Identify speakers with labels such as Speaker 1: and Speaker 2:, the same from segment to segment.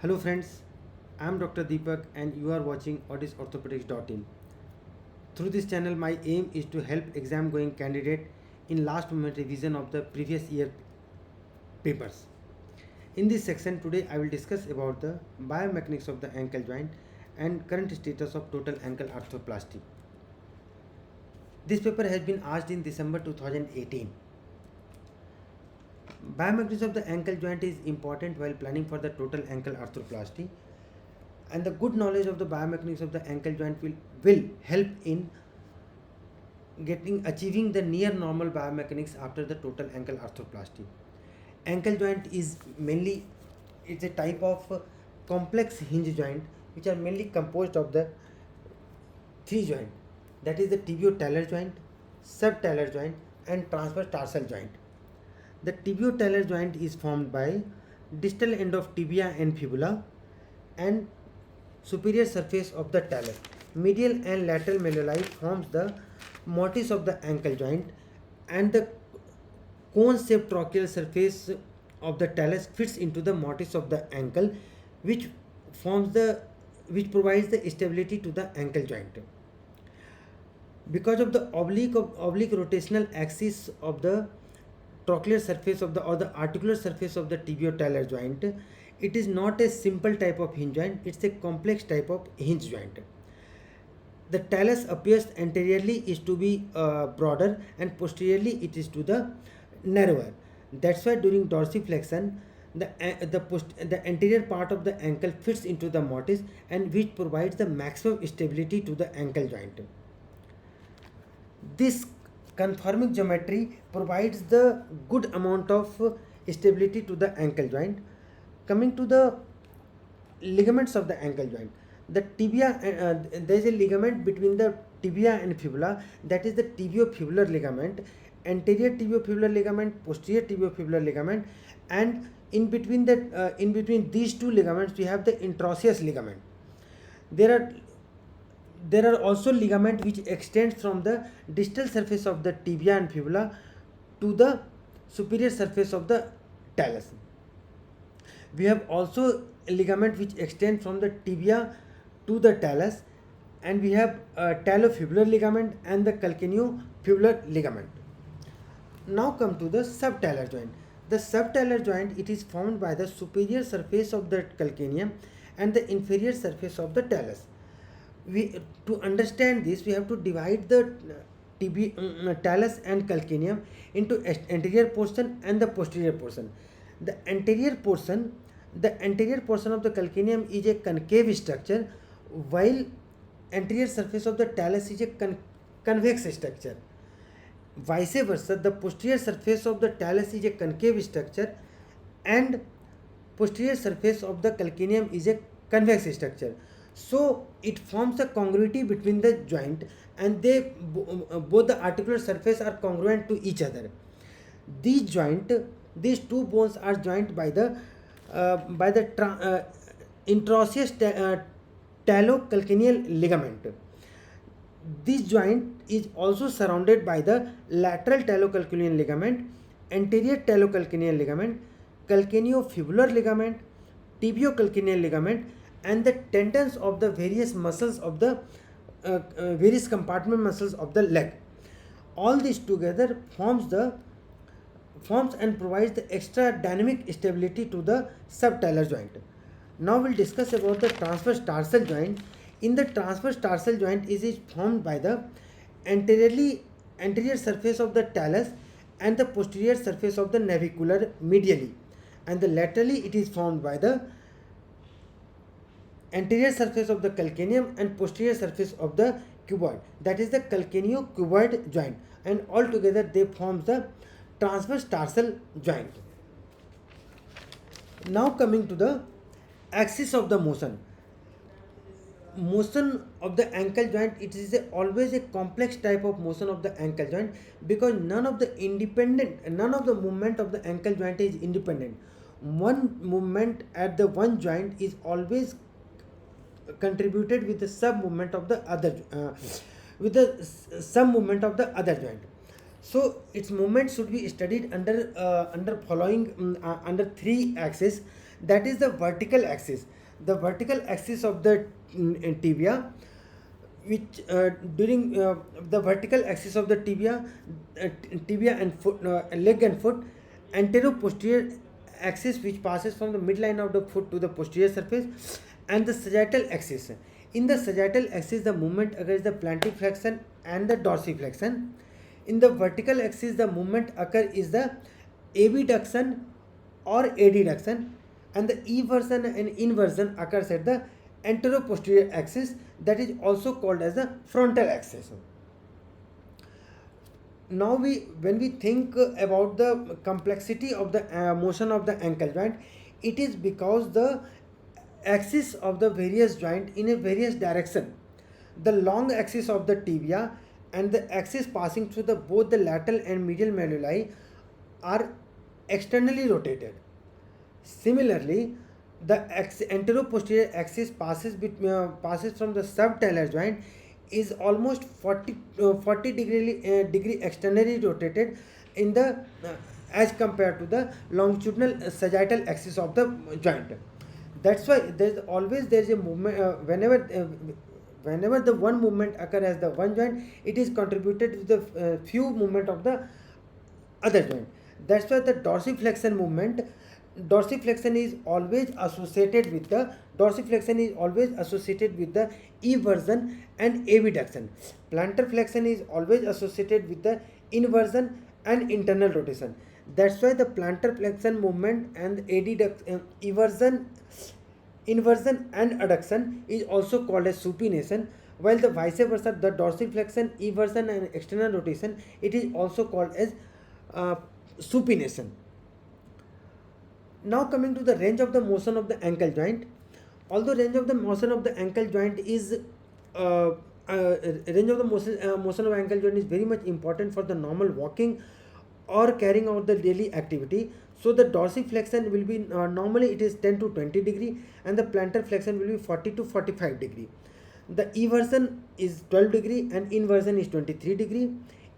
Speaker 1: Hello friends, I am Dr. Deepak and you are watching audisorthopedics.in. Through this channel, my aim is to help exam going candidate in last moment revision of the previous year papers. In this section today I will discuss about the biomechanics of the ankle joint and current status of total ankle arthroplasty. This paper has been asked in December 2018. Biomechanics of the ankle joint is important while planning for the total ankle arthroplasty, and the good knowledge of the biomechanics of the ankle joint will help in achieving the near normal biomechanics after the total ankle arthroplasty. Ankle joint is mainly it's a type of complex hinge joint which are mainly composed of the three joint, that is the tibio-talar joint, subtalar joint and transverse tarsal joint. The tibio-talar joint is formed by distal end of tibia and fibula and superior surface of the talus. Medial and lateral malleoli forms the mortise of the ankle joint, and the cone-shaped trochlear surface of the talus fits into the mortise of the ankle, which provides the stability to the ankle joint. Because of the oblique rotational axis of the trochlear surface of the or the articular surface of the tibio-talar joint, it is not a simple type of hinge joint, it's a complex type of hinge joint. The talus appears anteriorly is to be broader and posteriorly it is to the narrower. That's why during dorsiflexion the anterior part of the ankle fits into the mortise, and which provides the maximum stability to the ankle joint. This conforming geometry provides the good amount of stability to the ankle joint. Coming to the ligaments of the ankle joint, the tibia, there is a ligament between the tibia and fibula, that is the tibiofibular ligament, anterior tibiofibular ligament, posterior tibiofibular ligament, and in between these two ligaments we have the interosseous ligament. There are also ligament which extends from the distal surface of the tibia and fibula to the superior surface of the talus. We have also a ligament which extends from the tibia to the talus, and we have a talofibular ligament and the calcaneofibular ligament. Now come to the subtalar joint. The subtalar joint, it is formed by the superior surface of the calcaneum and the inferior surface of the talus. To understand this, we have to divide the talus and calcaneum into anterior portion and the posterior portion. The anterior portion of the calcaneum is a concave structure, while anterior surface of the talus is a convex structure. Vice versa, the posterior surface of the talus is a concave structure and posterior surface of the calcaneum is a convex structure. So it forms a congruity between the joint, and both the articular surface are congruent to each other. These two bones are joined by the interosseous talocalcaneal ligament. This joint is also surrounded by the lateral talocalcaneal ligament, anterior talocalcaneal ligament, calcaneofibular ligament, tibiocalcaneal ligament, and the tendons of the various muscles of the various compartment muscles of the leg. All this together forms and provides the extra dynamic stability to the subtalar joint. Now we'll discuss about the transverse tarsal joint. In the transverse tarsal joint, it is formed by the anterior surface of the talus and the posterior surface of the navicular medially, and the laterally it is formed by the anterior surface of the calcaneum and posterior surface of the cuboid, that is the calcaneocuboid joint, and all together they form the transverse tarsal joint. Now coming to the axis of the motion of the ankle joint, it is always a complex type of motion of the ankle joint, because none of the movement of the ankle joint is independent. One movement at the one joint is always contributed with the sub movement of the other joint. So its movement should be studied under three axes, that is the vertical axis. The vertical axis of the tibia, which during the vertical axis of the tibia and foot, leg and foot, anterior-posterior axis which passes from the midline of the foot to the posterior surface, and the sagittal axis. In the sagittal axis, the movement occurs the plantarflexion and the dorsiflexion. In the vertical axis, the movement occur is the abduction or adduction, and the eversion and inversion occurs at the anterior-posterior axis, that is also called as the frontal axis. Now when we think about the complexity of the motion of the ankle joint, it is because the axis of the various joint in a various direction. The long axis of the tibia and the axis passing through the both the lateral and medial malleoli are externally rotated. Similarly, the anterior-posterior axis passes from the subtalar joint is almost 40 degree externally rotated in the as compared to the longitudinal sagittal axis of the joint. That's why there's a movement whenever the one movement occur as the one joint, it is contributed to the few movement of the other joint. That's why the dorsiflexion is always associated with the eversion and abduction. Plantar flexion is always associated with the inversion and internal rotation. That's why the plantar flexion movement and inversion and adduction is also called as supination, while the vice versa, the dorsiflexion, eversion and external rotation, it is also called as supination. Now coming to the range of the motion of the ankle joint. Although range of the motion of the ankle joint is motion of ankle joint is very much important for the normal walking or carrying out the daily activity. So the dorsiflexion will be normally it is 10 to 20 degree, and the plantar flexion will be 40 to 45 degree. The eversion is 12 degree and inversion is 23 degree.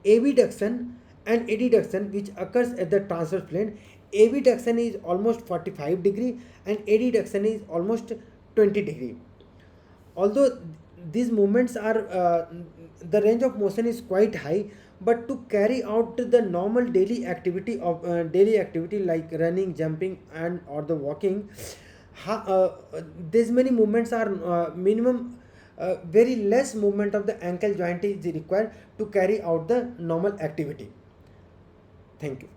Speaker 1: Abduction and adduction, which occurs at the transverse plane, abduction is almost 45 degree and adduction is almost 20 degree. Although these movements are the range of motion is quite high, but to carry out the normal daily activity like running, jumping and or the walking, these many movements are minimum very less movement of the ankle joint is required to carry out the normal activity. Thank you.